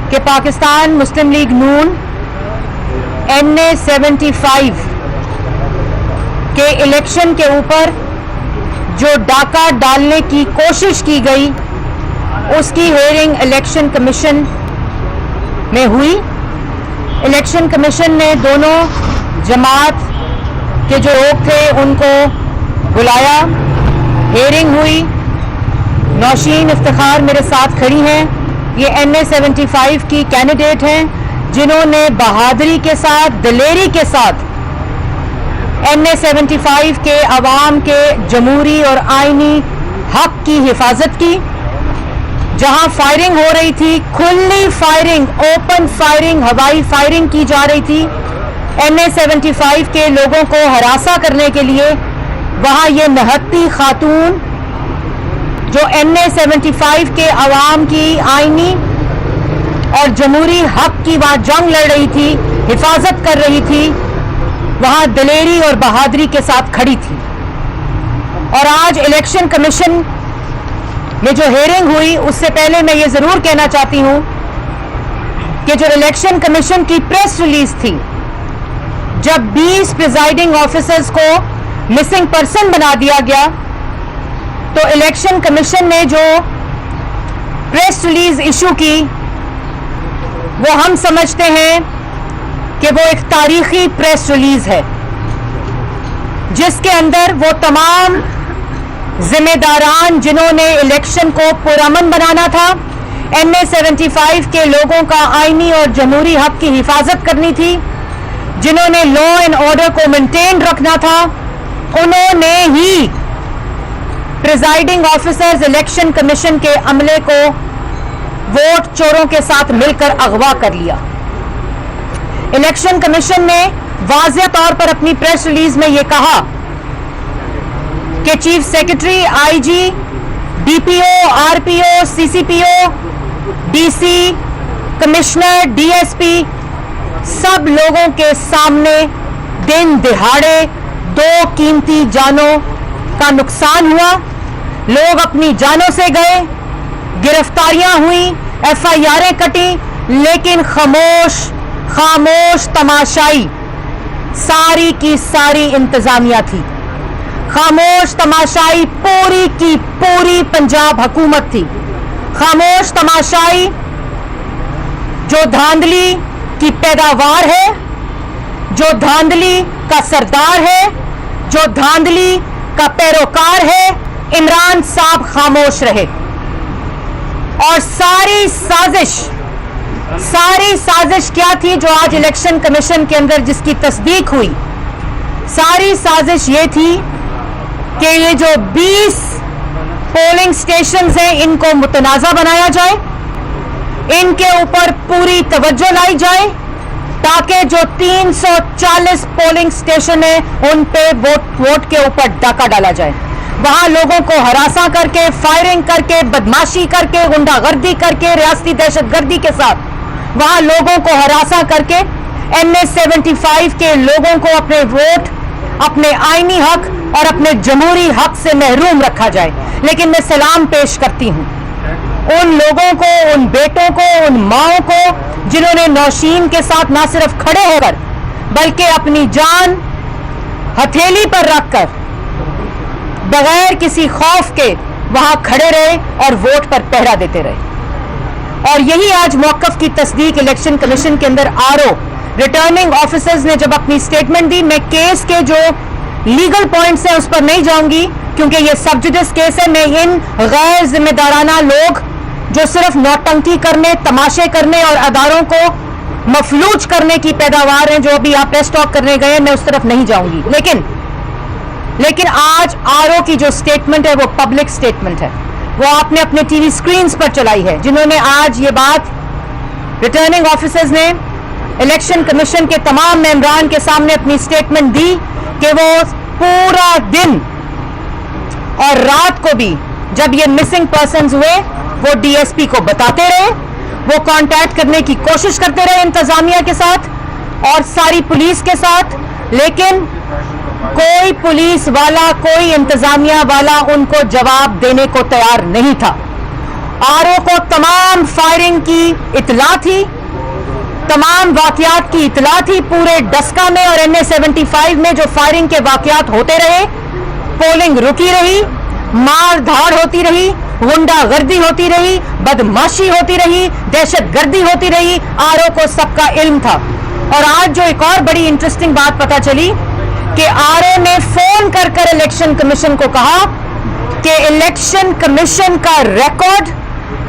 کہ پاکستان مسلم لیگ نون NA-75 کے election کے اوپر جو ڈاکہ ڈالنے کی کوشش کی گئی اس کی ہیئرنگ الیکشن کمیشن میں ہوئی. الیکشن کمیشن نے دونوں جماعت کے جو لوگ تھے ان کو بلایا, ہیئرنگ ہوئی. نوشین افتخار میرے ساتھ کھڑی ہیں, یہ NA-75 کی کینڈیڈیٹ ہیں جنہوں نے بہادری کے ساتھ, دلیری کے ساتھ NA-75 کے عوام کے جمہوری اور آئینی حق کی حفاظت کی. جہاں فائرنگ ہو رہی تھی, کھلی فائرنگ, اوپن فائرنگ, ہوائی فائرنگ کی جا رہی تھی NA-75 کے لوگوں کو ہراساں کرنے کے لیے, وہاں یہ نہتی خاتون جو NA-75 کے عوام کی آئینی اور جمہوری حق کی وہاں جنگ لڑ رہی تھی, حفاظت کر رہی تھی, وہاں دلیری اور بہادری کے ساتھ کھڑی تھی. اور آج الیکشن کمیشن میں جو ہیئرنگ ہوئی اس سے پہلے میں یہ ضرور کہنا چاہتی ہوں کہ جو الیکشن کمیشن کی پریس ریلیز تھی, جب 20 پریزائڈنگ آفیسرز کو مسنگ پرسن بنا دیا گیا, تو الیکشن کمیشن نے جو پریس ریلیز ایشو کی وہ ہم سمجھتے ہیں کہ وہ ایک تاریخی پریس ریلیز ہے, جس کے اندر وہ تمام ذمہ داران جنہوں نے الیکشن کو پرامن بنانا تھا, NA-75 کے لوگوں کا آئینی اور جمہوری حق کی حفاظت کرنی تھی, جنہوں نے لا اینڈ آرڈر کو مینٹین رکھنا تھا, انہوں نے ہی پریزائڈنگ آفیسرز الیکشن کمیشن کے عملے کو ووٹ چوروں کے ساتھ مل کر اغوا کر لیا. الیکشن کمیشن نے واضح طور پر اپنی پریس ریلیز میں یہ کہا کہ chief secretary, IG, DPO, RPO, CCPO, DC, commissioner, DSP سب لوگوں کے سامنے دن دہاڑے 2 قیمتی جانوں کا نقصان ہوا. لوگ اپنی جانوں سے گئے, گرفتاریاں ہوئیں, FIRیں کٹی, لیکن خاموش تماشائی ساری کی ساری انتظامیہ تھی. خاموش تماشائی پوری کی پوری پنجاب حکومت تھی. خاموش تماشائی جو دھاندلی کی پیداوار ہے, جو دھاندلی کا سردار ہے, جو دھاندلی کا پیروکار ہے, عمران صاحب خاموش رہے. اور ساری سازش کیا تھی جو آج الیکشن کمیشن کے اندر جس کی تصدیق ہوئی, ساری سازش یہ تھی کہ یہ جو 20 پولنگ سٹیشنز ہیں ان کو متنازع بنایا جائے, ان کے اوپر پوری توجہ لائی جائے, تاکہ جو 340 پولنگ سٹیشن ہیں ان پہ ووٹ کے اوپر ڈاکہ ڈالا جائے. وہاں لوگوں کو ہراساں کر کے, فائرنگ کر کے, بدماشی کر کے, غنڈہ گردی کر کے, ریاستی دہشت گردی کے ساتھ وہاں لوگوں کو ہراساں کر کے NA-75 کے لوگوں کو اپنے ووٹ, اپنے آئینی حق اور اپنے جمہوری حق سے محروم رکھا جائے. لیکن میں سلام پیش کرتی ہوں ان لوگوں کو, ان بیٹوں کو, ان ماؤں کو جنہوں نے نوشین کے ساتھ نہ صرف کھڑے ہو کر بلکہ اپنی جان ہتھیلی پر رکھ کر بغیر کسی خوف کے وہاں کھڑے رہے اور ووٹ پر پہرا دیتے رہے. اور یہی آج موقف کی تصدیق الیکشن کمیشن کے اندر RO ریٹرننگ آفیسرز نے جب اپنی سٹیٹمنٹ دی. میں کیس کے جو لیگل پوائنٹس ہیں اس پر نہیں جاؤں گی کیونکہ یہ سب جوڈس کیس ہے. میں ان غیر ذمہ دارانہ لوگ جو صرف نوٹنکی کرنے, تماشے کرنے اور اداروں کو مفلوج کرنے کی پیداوار ہیں, جو ابھی آپ پریس ٹاک کرنے گئے, میں اس طرف نہیں جاؤں گی. لیکن آج RO کی جو سٹیٹمنٹ ہے وہ پبلک سٹیٹمنٹ ہے, وہ آپ نے اپنے ٹی وی سکرینز پر چلائی ہے, جنہوں نے آج یہ بات ریٹرننگ آفیسرز نے الیکشن کمیشن کے تمام ممبران کے سامنے اپنی سٹیٹمنٹ دی کہ وہ پورا دن اور رات کو بھی جب یہ مسنگ پرسنز ہوئے وہ DSP کو بتاتے رہے, وہ کانٹیکٹ کرنے کی کوشش کرتے رہے انتظامیہ کے ساتھ اور ساری پولیس کے ساتھ, لیکن کوئی پولیس والا, کوئی انتظامیہ والا ان کو جواب دینے کو تیار نہیں تھا. आरओ को तमाम फायरिंग की इतला थी, तमाम वाकयात की इतला थी। पूरे डस्का में और NA 75 में जो फायरिंग के वाकयात होते रहे, पोलिंग रुकी रही, मार धाड़ होती रही, गुंडागर्दी होती रही, बदमाशी होती रही, दहशतगर्दी होती रही, आरओ को सबका इल्म था। और आज जो एक और बड़ी इंटरेस्टिंग बात पता चली कि आरओ ने फोन कर कर इलेक्शन कमीशन को कहा कि इलेक्शन कमीशन का रिकॉर्ड,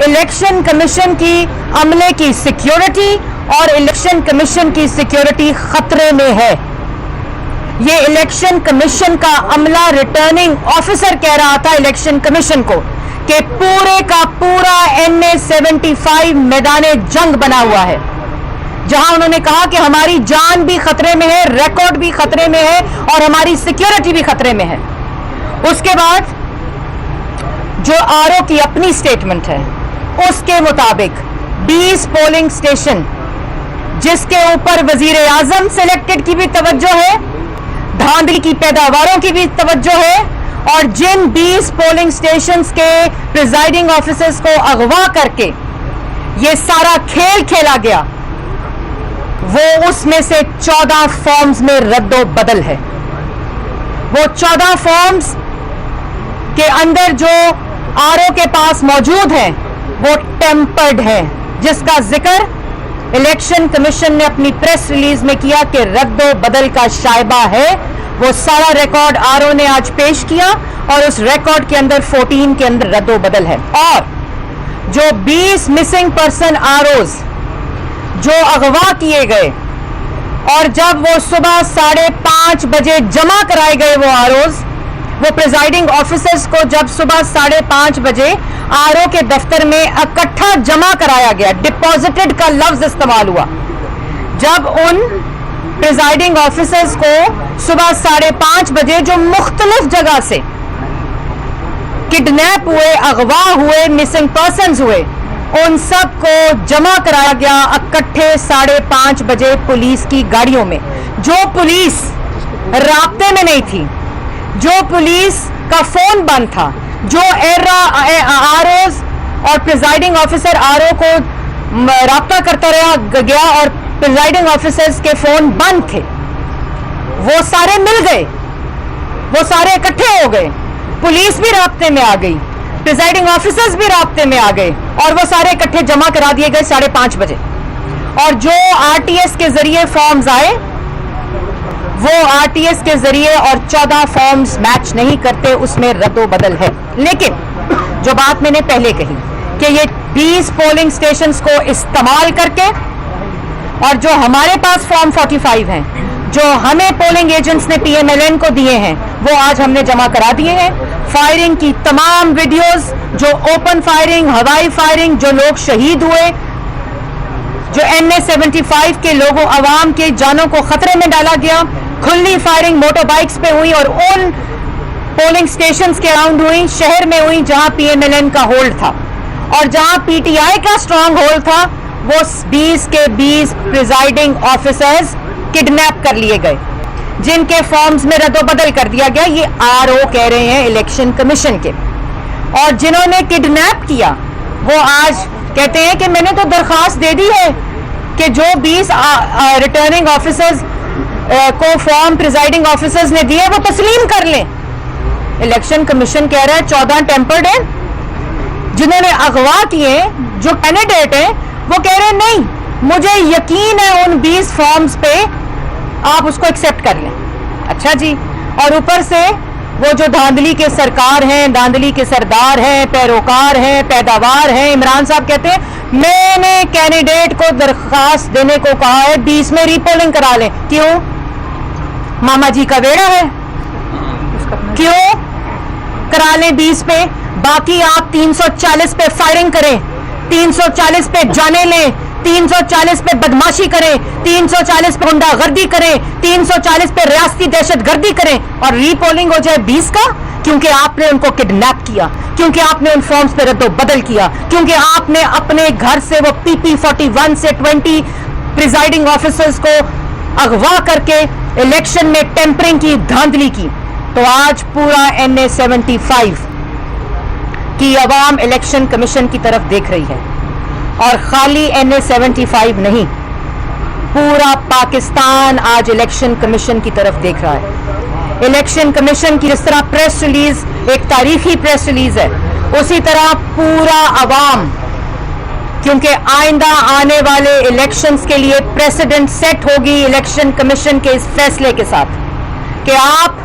इलेक्शन कमीशन की अमले की सिक्योरिटी और इलेक्शन कमीशन की सिक्योरिटी खतरे में है। ये इलेक्शन कमीशन का अमला रिटर्निंग ऑफिसर कह रहा था इलेक्शन कमीशन को कि पूरे का पूरा NA 75 मैदाने जंग बना हुआ है, जहां उन्होंने कहा कि हमारी जान भी खतरे में है, रिकॉर्ड भी खतरे में है और हमारी सिक्योरिटी भी खतरे में है। उसके बाद जो आरओ की अपनी स्टेटमेंट है उसके मुताबिक 20 पोलिंग स्टेशन जिसके ऊपर वजीर आजम सिलेक्टेड की भी तवज्जो है, धांधली की पैदावारों की भी तवज्जो है, और जिन 20 पोलिंग स्टेशंस के प्रिजाइडिंग ऑफिसर्स को अगवा करके ये सारा खेल खेला गया, वो उसमें से 14 फॉर्म्स में रद्दो बदल है। वो 14 फॉर्म्स के अंदर जो आरओ के पास मौजूद हैं वो टेम्पर्ड है, जिसका जिक्र इलेक्शन कमीशन ने अपनी प्रेस रिलीज में किया कि रद्दो बदल का शायबा है। वो सारा रिकॉर्ड आरओ ने आज पेश किया और उस रिकॉर्ड के अंदर 14 के अंदर रद्दो बदल है। और जो 20 मिसिंग पर्सन आरओज जो अगवा किए गए और जब वो सुबह 5:30 बजे जमा कराए गए, वो आरओज, वो प्रिजाइडिंग ऑफिसर्स को जब सुबह 5:30 बजे आरओ के दफ्तर में इकट्ठा जमा कराया गया, डिपॉजिटेड का लफ्ज इस्तेमाल हुआ। जब उन प्रिजाइडिंग ऑफिसर्स को सुबह 5:30 बजे जो मुख्तलिफ जगह से किडनैप हुए, अगवा हुए, मिसिंग पर्सन्स हुए, उन सब को जमा कराया गया इकट्ठे 5:30 बजे पुलिस की गाड़ियों में। जो पुलिस राब्ते में नहीं थी, जो पुलिस का फोन बंद था, जो आरओ और प्रिजाइडिंग ऑफिसर आरओ को राब्ता करता रहा गया और प्रिजाइडिंग ऑफिसर्स के फोन बंद थे, वो सारे मिल गए, वो सारे इकट्ठे हो गए, पुलिस भी राब्ते में आ गई, प्रिजाइडिंग ऑफिसर्स भी राब्ते में आ गए और वो सारे इकट्ठे जमा करा दिए गए 5:30 बजे। और जो आरटीएस के जरिए फॉर्म्स आए, वो आरटीएस के जरिए और 14 फॉर्म्स मैच नहीं करते, उसमें रद्दो बदल है। लेकिन जो बात मैंने पहले कही कि ये 20 पोलिंग स्टेशंस को इस्तेमाल करके और जो हमारे पास फॉर्म 45 हैं, जो हमें पोलिंग एजेंट्स ने PMLN को दिए हैं, वो आज हमने जमा करा दिए हैं। फायरिंग की तमाम वीडियोस, जो ओपन फायरिंग, हवाई फायरिंग, जो लोग शहीद हुए, जो NA 75 के लोगों, अवाम के जानों को खतरे में डाला गया, खुली फायरिंग मोटर बाइक्स पे हुई और उन पोलिंग स्टेशंस के अराउंड हुई, शहर में हुई जहां PMLN का होल्ड था और जहां PTI का स्ट्रांग होल्ड था, वो 20 के 20 प्रिजाइडिंग ऑफिसर्स किडनैप कर लिए गए, जिनके फॉर्म्स में रद्दोबदल कर दिया गया। ये आरओ कह रहे हैं इलेक्शन कमीशन के। और जिन्होंने किडनैप किया वो आज कहते हैं कि मैंने तो दरखास्त दे दी है कि जो 20 रिटर्निंग ऑफिसर्स को फॉर्म प्रिजाइडिंग ऑफिसर्स ने दिए वो तस्लीम कर लें। इलेक्शन कमीशन कह रहा है 14 टेम्पर्ड हैं। जिन्होंने अगवा किए, जो कैंडिडेट हैं, वो कह रहे हैं नहीं, मुझे यकीन है उन 20 फॉर्म्स पे, आप उसको एक्सेप्ट कर लें। अच्छा जी। और ऊपर से वो जो धांधली के सरकार हैं, धांधली के सरदार हैं, पैरोकार हैं, पैदावार हैं, इमरान साहब कहते हैं मैंने कैंडिडेट को दरखास्त देने को कहा है 20 में रीपोलिंग करा लें। क्यों? मामा जी का बेड़ा है, क्यों करा लें 20 पे? बाकी आप 340 पे फायरिंग करें, 340 पे जाने लें, 340 पे बदमाशी करें, 340 पे गुंडागर्दी करें, 340 पे रियासती दहशतगर्दी करें और रीपोलिंग हो जाए 20 का, क्योंकि आपने उनको किडनैप किया, क्योंकि आपने उन फॉर्म्स पे रद्दो बदल किया, क्योंकि आपने अपने घर से वो PP41 से 20 प्रिजाइडिंग ऑफिसर्स को अगवा करके इलेक्शन में टेम्परिंग की, धांधली की। तो आज पूरा NA 75 कि अवाम इलेक्शन कमीशन की तरफ देख रही है और खाली NA-75 नहीं, पूरा पाकिस्तान आज इलेक्शन कमीशन की तरफ देख रहा है। इलेक्शन कमीशन की जिस तरह प्रेस रिलीज एक तारीखी प्रेस रिलीज है, उसी तरह पूरा अवाम, क्योंकि आइंदा आने वाले इलेक्शंस के लिए प्रेसिडेंट सेट होगी इलेक्शन कमीशन के इस फैसले के साथ कि आप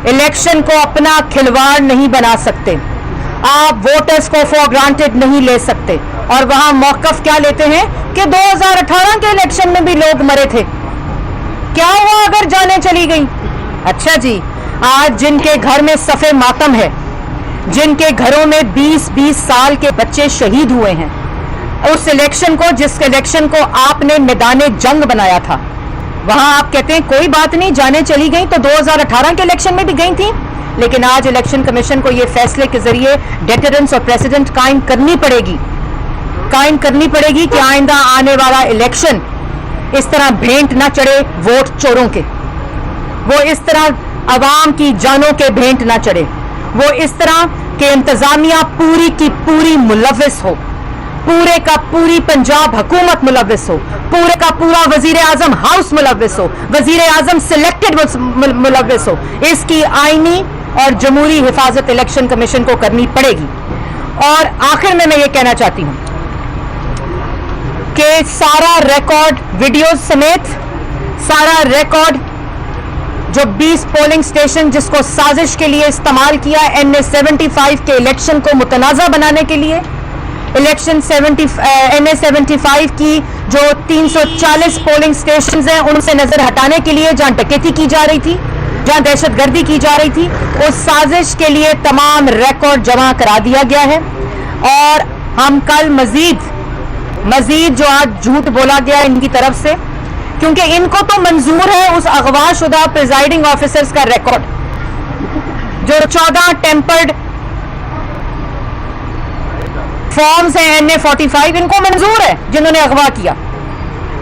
इलेक्शन को अपना खिलवाड़ नहीं बना सकते, आप वोटर्स को फॉर ग्रांटेड नहीं ले सकते। और वहां मौकफ क्या लेते हैं कि 2018 के इलेक्शन में भी लोग मरे थे, क्या हुआ अगर जानें चली गई? अच्छा जी, आज जिनके घर में सफ़े मातम है, जिनके घरों में 20-20 साल के बच्चे शहीद हुए हैं, उस इलेक्शन को, जिस इलेक्शन को आपने मैदाने जंग बनाया था, वहां आप कहते हैं कोई बात नहीं, जाने चली गई तो 2018 के इलेक्शन में भी गई थी। लेकिन आज इलेक्शन कमीशन को ये फैसले के जरिए डेटरेंस और प्रेसिडेंट कायम करनी पड़ेगी कि आइंदा आने वाला इलेक्शन इस तरह भेंट ना चढ़े वोट चोरों के, वो इस तरह अवाम की जानों के भेंट ना चढ़े, वो इस तरह के इंतजामिया पूरी की पूरी मुलव्विस हो, पूरे का पूरी पंजाब हुकूमत मुलव्विस हो, पूरे का पूरा वजीर आजम हाउस मुलव्विस हो, वजीर आजम सिलेक्टेड मुलव्विस हो। इसकी आईनी और जमहूरी हिफाजत इलेक्शन कमीशन को करनी पड़ेगी। और आखिर में मैं ये कहना चाहती हूं कि सारा रिकॉर्ड वीडियोस समेत सारा रिकॉर्ड जो 20 पोलिंग स्टेशन जिसको साजिश के लिए इस्तेमाल किया NA-75 के इलेक्शन को मुतनाज़ा बनाने के लिए, इलेक्शन NA-75 की जो 340 पोलिंग स्टेशन हैं उनसे नजर हटाने के लिए जहां डकैती की जा रही थी, जहां दहशतगर्दी की जा रही थी, उस साजिश के लिए तमाम रिकॉर्ड जमा करा दिया गया है। और हम कल मजीद जो आज झूठ बोला गया इनकी तरफ से, क्योंकि इनको तो मंजूर है उस अगवाशुदा प्रिजाइडिंग ऑफिसर्स का रिकॉर्ड जो 14 टेम्पर्ड फॉर्म्स हैं NA-45, इनको मंजूर है जिन्होंने अगवा किया।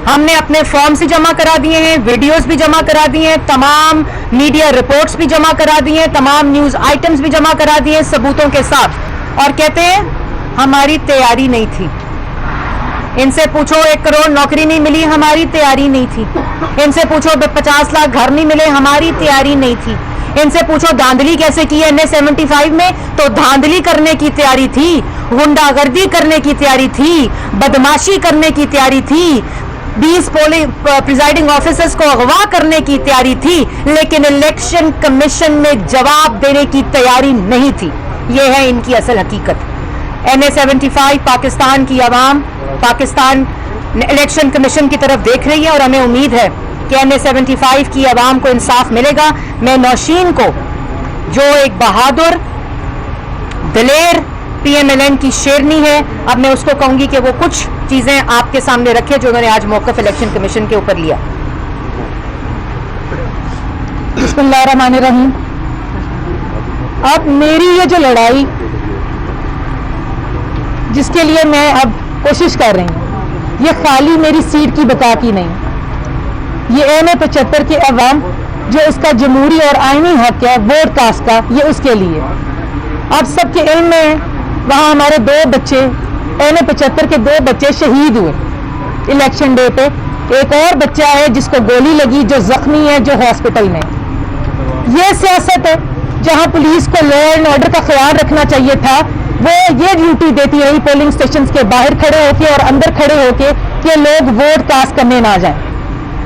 हमने अपने फॉर्म्स भी जमा करा दिए हैं, वीडियोस भी जमा करा दिए हैं, तमाम मीडिया रिपोर्ट्स भी जमा करा दिए हैं, तमाम न्यूज आइटम्स भी जमा करा दिए हैं सबूतों के साथ। और कहते हैं हमारी तैयारी नहीं थी। इनसे पूछो 1 करोड़ नौकरी नहीं मिली, हमारी तैयारी नहीं थी। इनसे पूछो 50 लाख घर नहीं मिले, हमारी तैयारी नहीं थी। इनसे पूछो धांधली कैसे की NA-75 में, तो धांधली करने की तैयारी थी, गुंडागर्दी करने की तैयारी थी, बदमाशी करने की तैयारी थी, 20 प्रिजाइडिंग ऑफिसर्स को अगवा करने की तैयारी थी, लेकिन इलेक्शन कमीशन में जवाब देने की तैयारी नहीं थी। यह है इनकी असल हकीकत। NA-75 पाकिस्तान की आवाम, पाकिस्तान इलेक्शन कमीशन की तरफ देख रही है और हमें उम्मीद है कि NA-75 की आवाम को इंसाफ मिलेगा। मैं नौशीन को, जो एक बहादुर दलेर PMLN की शेरनी है, अब मैं उसको कहूंगी कि वो कुछ चीजें आपके सामने रखे जो उन्होंने आज मौक़िफ़ इलेक्शन कमीशन के ऊपर लिया। बिस्मिल्लाहिर्रहमानिर्रहीम। अब मेरी ये जो लड़ाई जिसके लिए मैं अब कोशिश कर रही हूँ, ये खाली मेरी सीट की बका की नहीं, ये NA-75 के अवाम जो इसका जमहूरी और आईनी हक है वोट कास्ट का, ये उसके लिए। आप सबके इल्म में वहाँ हमारे 2 बच्चे, NA-75 के 2 बच्चे शहीद हुए इलेक्शन डे पे। एक और बच्चा है जिसको गोली लगी, जो जख्मी है, जो हॉस्पिटल में। ये सियासत है जहाँ पुलिस को लॉ एंड ऑर्डर का ख्याल रखना चाहिए था, वो ये ड्यूटी देती है पोलिंग स्टेशन के बाहर खड़े होके और अंदर खड़े होके कि लोग वोट कास्ट करने ना जाएं।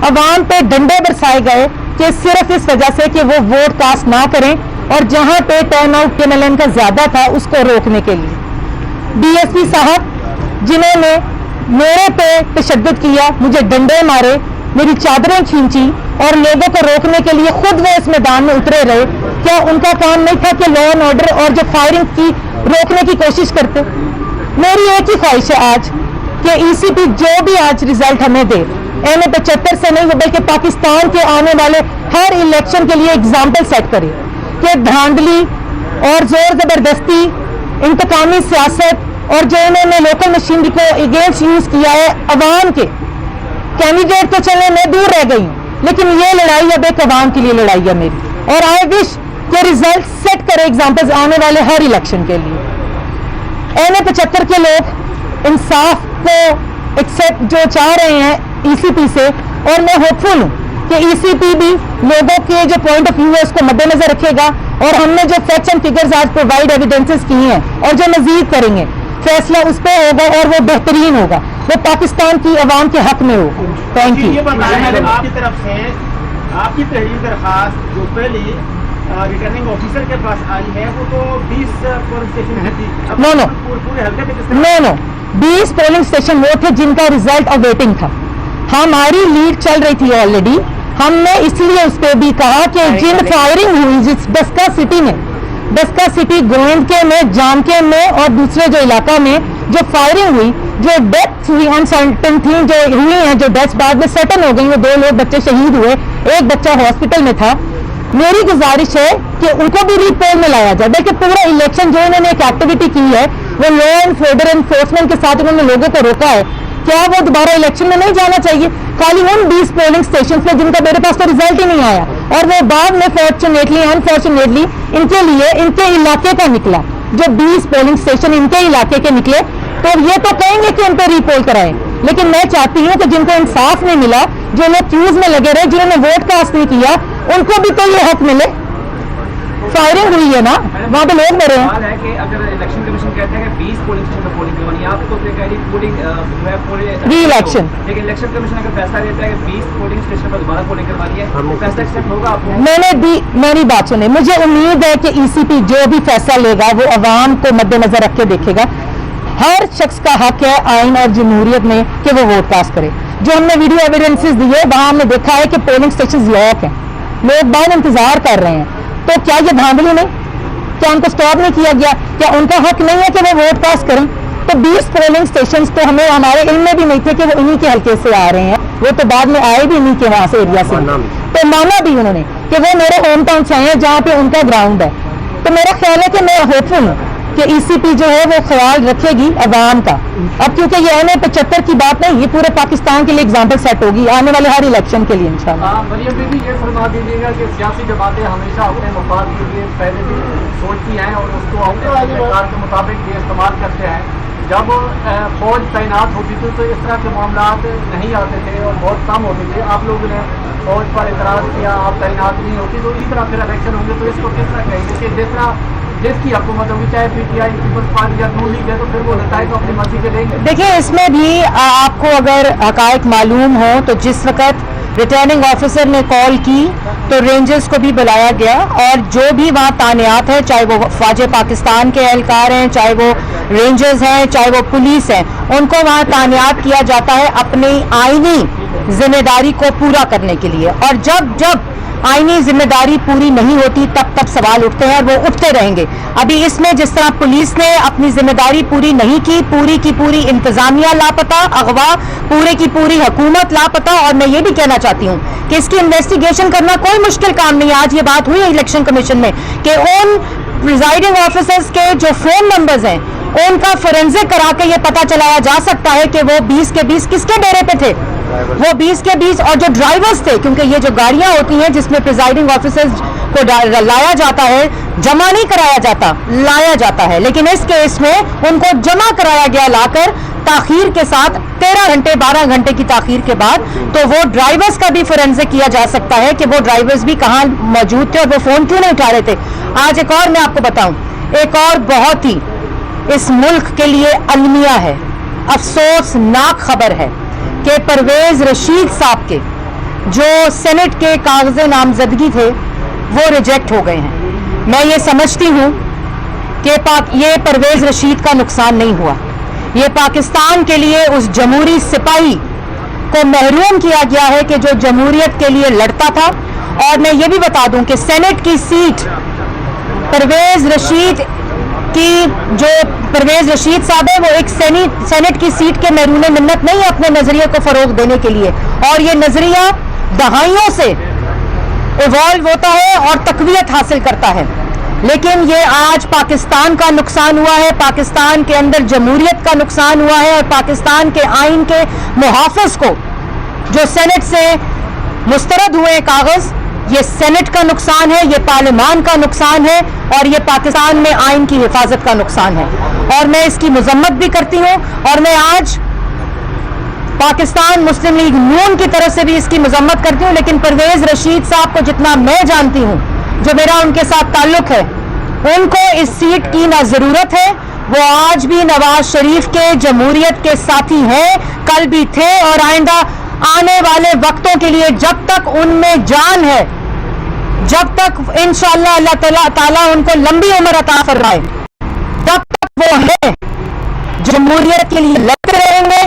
अवाम पे डंडे बरसाए गए कि सिर्फ इस वजह से कि वो वोट कास्ट ना करें, और जहां पे टर्न आउट PMLN का ज्यादा था उसको रोकने के लिए DSP साहब जिन्होंने मेरे पे तशद्दुद किया, मुझे डंडे मारे, मेरी चादरें खींची और लोगों को रोकने के लिए खुद वो इस मैदान में उतरे रहे, क्या उनका काम नहीं था कि लॉ एंड ऑर्डर और जो फायरिंग की रोकने की कोशिश करते? मेरी एक ही ख्वाहिश है आज कि ECP जो भी आज रिजल्ट हमें दे, NA-75 से नहीं बल्कि पाकिस्तान के आने वाले हर इलेक्शन के लिए एग्जाम्पल सेट करे कि धांधली और जोर जबरदस्ती, इंतकामी सियासत और जो इन्होंने लोकल मशीनरी को अगेंस्ट यूज किया है अवाम के। कैंडिडेट तो चलने मैं दूर रह गई हूँ, लेकिन ये लड़ाई अब एक अवाम के लिए लड़ाई है मेरी, और आई विश के रिजल्ट सेट करे एग्जाम्पल्स आने वाले हर इलेक्शन के लिए। 75 के लोग इंसाफ को एक्सेप्ट जो चाह रहे हैं ECP से, और मैं होपफुल हूँ कि ECP भी लोगों के जो पॉइंट ऑफ व्यू है उसको मद्देनजर रखेगा, और हमने जो फैक्ट्स एंड फिगर्स आज प्रोवाइड एविडेंसेस की हैं और जो मजीद करेंगे, फैसला उस पर होगा और वो बेहतरीन होगा, वो पाकिस्तान की आवाम के हक में हो। Thank you. ये बताएं, आपकी तरफ से आपकी तहरीर दरखास्त जो पहले रिटर्निंग ऑफिसर के पास आई है वो तो 20 पोलिंग स्टेशन थी। नो पूरे हल्के पे किस तरह? नो 20 पोलिंग स्टेशन वो थे जिनका रिजल्ट अवेटिंग था। हमारी लीड चल रही थी ऑलरेडी, हमने इसलिए उस पर भी कहा कि जिन फायरिंग हुई जिस डस्का सिटी में, डस्का सिटी गोविंदके में, जामके में और दूसरे जो इलाका में जो फायरिंग हुई, जो डेथ हुई अनसर्टन थी, जो हुई हैं, जो डेथ बाद में सर्टन हो गई, वो 2 लोग बच्चे शहीद हुए, एक बच्चा हॉस्पिटल में था। मेरी गुजारिश है कि उनको भी रीपोल में लाया जाए। देखिए पूरा इलेक्शन जो इन्होंने एक एक्टिविटी की है वो लॉ एंड ऑर्डर एनफोर्समेंट के साथ उन्होंने लोगों को रोका है, क्या वो दोबारा इलेक्शन में नहीं जाना चाहिए? खाली उन 20 पोलिंग स्टेशन पे जिनका मेरे पास तो रिजल्ट ही नहीं आया, और वो बाद में फॉर्चुनेटली अनफॉर्चुनेटली इनके लिए इनके इलाके का निकला, जो 20 पोलिंग स्टेशन इनके इलाके के निकले, तो ये तो कहेंगे कि इन पर रीपोल कराएं, लेकिन मैं चाहती हूँ कि जिनको इंसाफ नहीं मिला, जो लोग क्यूज में लगे रहे, जिन्होंने वोट कास्ट नहीं किया, उनको भी तो ये हक मिले। फायरिंग हुई है ना, वहाँ पे लोग मरे हैं। है कि अगर इलेक्शन कमीशन कहते हैं कि 20 पोलिंग स्टेशन पर पोलिंग करवानी है, आप तो कह रही पोलिंग जो है पूरे री इलेक्शन, लेकिन इलेक्शन कमीशन अगर फैसला लेता है कि 20 पोलिंग स्टेशन पर दोबारा पोलिंग करवानी है, फैसला एक्सेप्ट होगा आपको? मेरी बात सुने, मुझे उम्मीद है कि ECP जो भी फैसला लेगा वो अवाम को मद्देनजर रख के देखेगा। हर शख्स का हक है आइन और जमहूरियत में कि वो वोट कास्ट करे। जो हमने वीडियो एविडेंसेस दिए वहां हमने देखा है कि पोलिंग स्टेशन लॉक हैं, लोग बाहर इंतजार कर रहे हैं, तो क्या ये धांधली नहीं? क्या उनको स्टॉप नहीं किया गया? क्या उनका हक नहीं है कि वो वोट कास्ट करें? तो 20 पोलिंग स्टेशन तो हमें हमारे इल्म में भी नहीं थे कि वो इन्हीं के हल्के से आ रहे हैं, वो तो बाद में आए भी इन्हीं के वहां से एरिया से, तो माना भी उन्होंने कि वो मेरे होम टाउन से आए हैं जहाँ पे उनका ग्राउंड है। तो मेरा ख्याल है कि मैं होपफुल हूँ कि ECP जो है वो ख्याल रखेगी अवाम का। अब क्योंकि ये MA75 की बात नहीं, ये पूरे पाकिस्तान के लिए एग्जाम्पल सेट होगी आने वाले हर इलेक्शन के लिए इंशाल्लाह। मरियम बीबी ये फरमा दीजिएगा कि सियासी जमातें हमेशा अपने मफाद के लिए पहले भी सोचती हैं और उसको अपने सरकार के मुताबिक भी इस्तेमाल करते हैं। जब फौज तैनात होती थी तो इस तरह के मामला नहीं आते थे और बहुत कम होते थे। आप लोगों ने फौज पर इतराज़ किया, आप तैनात नहीं होती, तो इसी तरह फिर इलेक्शन होंगे, तो इसको किस तरह कहेंगे कि जिस तरह जिसकी हुकूमत होगी, चाहे PTI, पीपल्स पार्टी या नून लीग है, तो फिर वो नताइज अपनी मर्जी के देंगे? देखिए इसमें भी आपको अगर हकायक मालूम हो तो जिस वक्त रिटर्निंग ऑफिसर ने कॉल की तो रेंजर्स को भी बुलाया गया, और जो भी वहाँ तानियात है, चाहे वो फौज पाकिस्तान के एहलकार हैं, चाहे वो रेंजर्स हैं, चाहे वो पुलिस हैं, उनको वहाँ तानियात किया जाता है अपनी आईनी जिम्मेदारी को पूरा करने के लिए। और जब जब आईनी जिम्मेदारी पूरी नहीं होती तब तब सवाल उठते हैं और वो उठते रहेंगे। अभी इसमें जिस तरह पुलिस ने अपनी जिम्मेदारी पूरी नहीं की, पूरी की पूरी इंतजामिया लापता, अगवा पूरे की पूरी हुकूमत लापता, और मैं ये भी कहना चाहती हूँ कि इसकी इन्वेस्टिगेशन करना कोई मुश्किल काम नहीं है। आज ये बात हुई है इलेक्शन कमीशन में कि उन प्रिजाइडिंग ऑफिसर्स के जो फोन नंबर्स हैं उनका फोरेंसिक करा के ये पता चलाया जा सकता है कि वो 20 के 20 किसके डेरे पे थे, वो 20 के 20, और जो ड्राइवर्स थे, क्योंकि ये जो गाड़ियां होती हैं जिसमें प्रिजाइडिंग ऑफिसर्स को लाया जाता है, जमा नहीं कराया जाता, लाया जाता है, लेकिन इस केस में उनको जमा कराया गया लाकर ताखीर के साथ 13 घंटे 12 घंटे की ताखीर के बाद। तो वो ड्राइवर्स का भी फोरेंसिक किया जा सकता है कि वो ड्राइवर्स भी कहाँ मौजूद थे और वो फोन क्यों नहीं उठा रहे थे। आज एक और मैं आपको बताऊं, एक और बहुत ही इस मुल्क के लिए अलमिया है, अफसोसनाक खबर है कि परवेज रशीद साहब के जो सेनेट के कागज नामजदगी थे वो रिजेक्ट हो गए हैं। मैं ये समझती हूँ कि ये परवेज रशीद का नुकसान नहीं हुआ, ये पाकिस्तान के लिए उस जमहूरी सिपाही को महरूम किया गया है कि जो जमहूरियत के लिए लड़ता था। और मैं ये भी बता दूं कि सेनेट की सीट परवेज रशीद साहब है, वो एक सेनेट की सीट के महरूम मिन्नत नहीं है अपने नजरिए को फरोग देने के लिए, और ये नजरिया दहाइयों से इवॉल्व होता है और तकवीयत हासिल करता है। लेकिन ये आज पाकिस्तान का नुकसान हुआ है, पाकिस्तान के अंदर जमहूरियत का नुकसान हुआ है, और पाकिस्तान के आइन के मुहाफिज को जो सेनेट से मुस्तरद हुए कागज یہ سینٹ کا نقصان ہے, یہ پارلیمان کا نقصان ہے, اور یہ پاکستان میں آئین کی حفاظت کا نقصان ہے, اور میں اس کی مذمت بھی کرتی ہوں, اور میں آج پاکستان مسلم لیگ نون کی طرف سے بھی اس کی مذمت کرتی ہوں. لیکن پرویز رشید صاحب کو جتنا میں جانتی ہوں, جو میرا ان کے ساتھ تعلق ہے, ان کو اس سیٹ کی نہ ضرورت ہے. وہ آج بھی نواز شریف کے جمہوریت کے ساتھی ہیں, کل بھی تھے, اور آئندہ آنے والے وقتوں کے لیے جب تک ان میں جان ہے, جب تک انشاءاللہ اللہ تعالیٰ ان کو لمبی عمر عطا فرمائے, تب تک وہ ہیں, جمہوریت کے لیے لڑتے رہیں گے,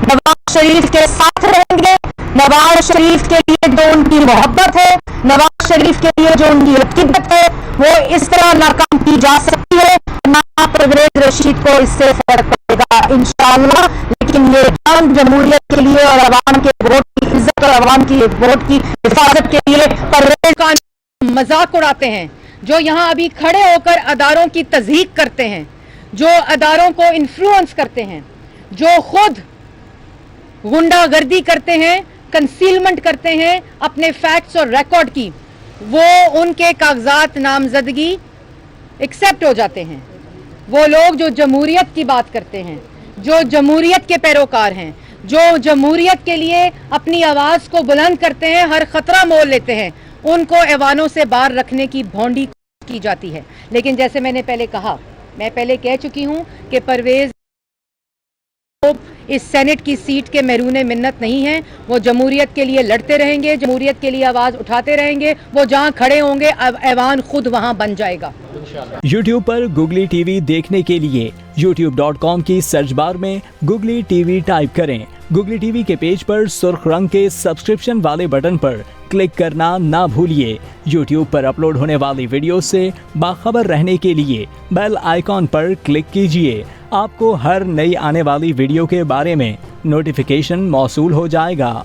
نواز شریف کے ساتھ رہیں گے. نواز شریف کے لیے جو ان کی محبت ہے, نواز شریف کے لیے جو ان کی عقیدت ہے, وہ اس طرح ناکام کی جا سکتی ہے. نہ پرویز رشید کو اس سے فرق پڑے گا انشاءاللہ. لیکن یہ جنگ جمہوریت کے لیے اور عوام کے ووٹ کی عزت اور عوام کی ووٹ کی حفاظت کے لیے پرویز کا مذاق اڑاتے ہیں, جو یہاں ابھی کھڑے ہو کر اداروں کی تضحیق کرتے ہیں, جو اداروں کو انفلوئنس کرتے ہیں, جو خود غنڈہ گردی کرتے ہیں, کنسیلمنٹ کرتے ہیں اپنے فیکٹس اور ریکارڈ کی, وہ ان کے کاغذات نامزدگی ایکسیپٹ ہو جاتے ہیں. وہ لوگ جو جمہوریت کی بات کرتے ہیں, جو جمہوریت کے پیروکار ہیں, جو جمہوریت کے لیے اپنی آواز کو بلند کرتے ہیں, ہر خطرہ مول لیتے ہیں, ان کو ایوانوں سے باہر رکھنے کی بھونڈی کی جاتی ہے. لیکن جیسے میں نے پہلے کہا, میں پہلے کہہ چکی ہوں کہ پرویز اس سینٹ کی سیٹ کے محرون منت نہیں ہیں. وہ جمہوریت کے لیے لڑتے رہیں گے, جمہوریت کے لیے آواز اٹھاتے رہیں گے. وہ جہاں کھڑے ہوں گے ایوان خود وہاں بن جائے گا. یوٹیوب پر گوگلی ٹی وی دیکھنے کے لیے youtube.com کی سرچ بار میں گوگلی ٹی وی ٹائپ کریں. گوگلی ٹی وی کے پیج پر سرخ رنگ کے سبسکرپشن والے بٹن پر کلک کرنا نہ بھولیے. یوٹیوب پر اپلوڈ ہونے والی ویڈیو سے باخبر رہنے کے لیے بیل آئیکن پر کلک کیجیے. آپ کو ہر نئی آنے والی ویڈیو کے بارے میں نوٹیفیکیشن موصول ہو جائے گا.